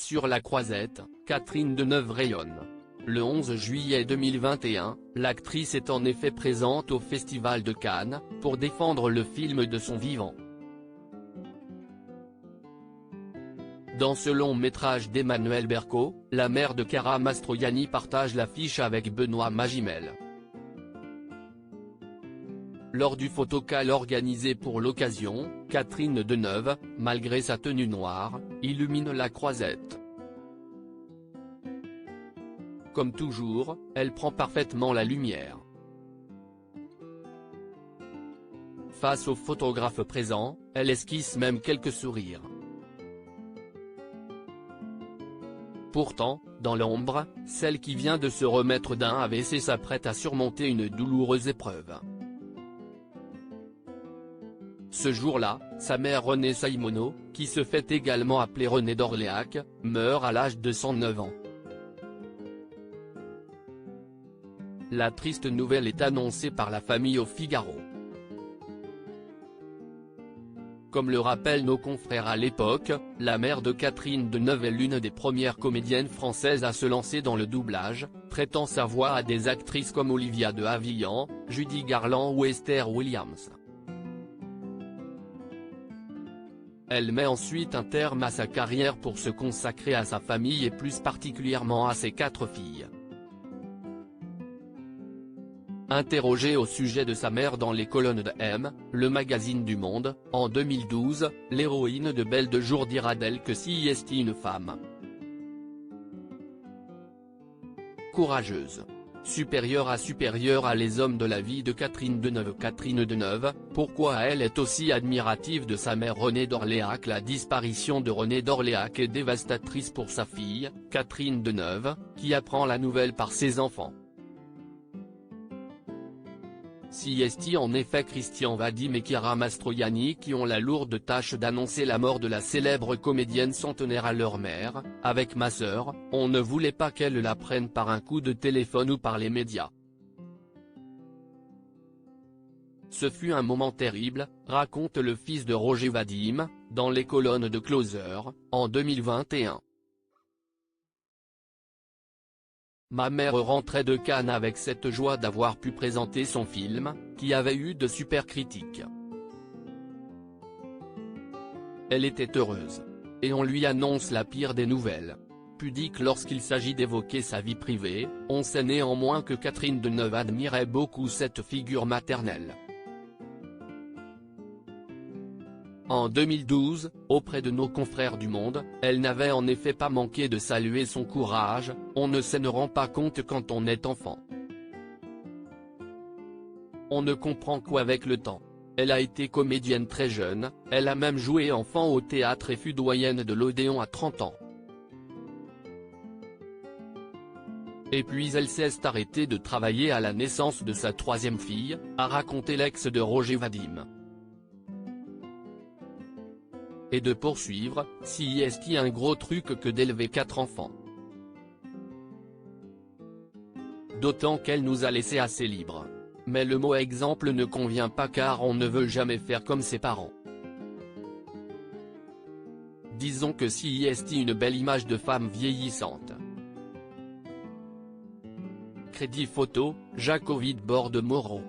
sur la Croisette, Catherine Deneuve rayonne. Le 11 juillet 2021, l'actrice est en effet présente au Festival de Cannes, pour défendre le film de son vivant. Dans ce long métrage d'Emmanuel Berco, la mère de Chiara Mastroianni partage l'affiche avec Benoît Magimel. Lors du photocall organisé pour l'occasion, Catherine Deneuve, malgré sa tenue noire, illumine la Croisette. Comme toujours, elle prend parfaitement la lumière. Face aux photographes présents, elle esquisse même quelques sourires. Pourtant, dans l'ombre, celle qui vient de se remettre d'un AVC s'apprête à surmonter une douloureuse épreuve. Ce jour-là, sa mère Renée Saimono, qui se fait également appeler Renée d'Orléac, meurt à l'âge de 109 ans. La triste nouvelle est annoncée par la famille au Figaro. Comme le rappellent nos confrères à l'époque, la mère de Catherine Deneuve est l'une des premières comédiennes françaises à se lancer dans le doublage, prêtant sa voix à des actrices comme Olivia de Havilland, Judy Garland ou Esther Williams. Elle met ensuite un terme à sa carrière pour se consacrer à sa famille et plus particulièrement à ses 4 filles. Interrogée au sujet de sa mère dans les colonnes de M, le magazine du Monde, en 2012, l'héroïne de Belle de jour dira d'elle que si est une femme courageuse, supérieure à les hommes de la vie de Catherine Deneuve. Catherine Deneuve, pourquoi elle est aussi admirative de sa mère Renée d'Orléac. La disparition de Renée d'Orléac est dévastatrice pour sa fille, Catherine Deneuve, qui apprend la nouvelle par ses enfants. Si est en effet Christian Vadim et Chiara Mastroianni qui ont la lourde tâche d'annoncer la mort de la célèbre comédienne centenaire à leur mère. Avec ma sœur, on ne voulait pas qu'elle l'apprenne par un coup de téléphone ou par les médias. Ce fut un moment terrible, raconte le fils de Roger Vadim, dans les colonnes de Closer, en 2021. Ma mère rentrait de Cannes avec cette joie d'avoir pu présenter son film, qui avait eu de super critiques. Elle était heureuse. Et on lui annonce la pire des nouvelles. Pudique lorsqu'il s'agit d'évoquer sa vie privée, on sait néanmoins que Catherine Deneuve admirait beaucoup cette figure maternelle. En 2012, auprès de nos confrères du Monde, elle n'avait en effet pas manqué de saluer son courage. On ne se rend pas compte quand on est enfant. On ne comprend qu'avec le temps. Elle a été comédienne très jeune, elle a même joué enfant au théâtre et fut doyenne de l'Odéon à 30 ans. Et puis elle s'est arrêtée de travailler à la naissance de sa 3e fille, a raconté l'ex de Roger Vadim. Et de poursuivre, si est un gros truc que d'élever 4 enfants. D'autant qu'elle nous a laissé assez libres. Mais le mot exemple ne convient pas car on ne veut jamais faire comme ses parents. Disons que si est une belle image de femme vieillissante. Crédit photo, Jacques Ovid Borde Moreau.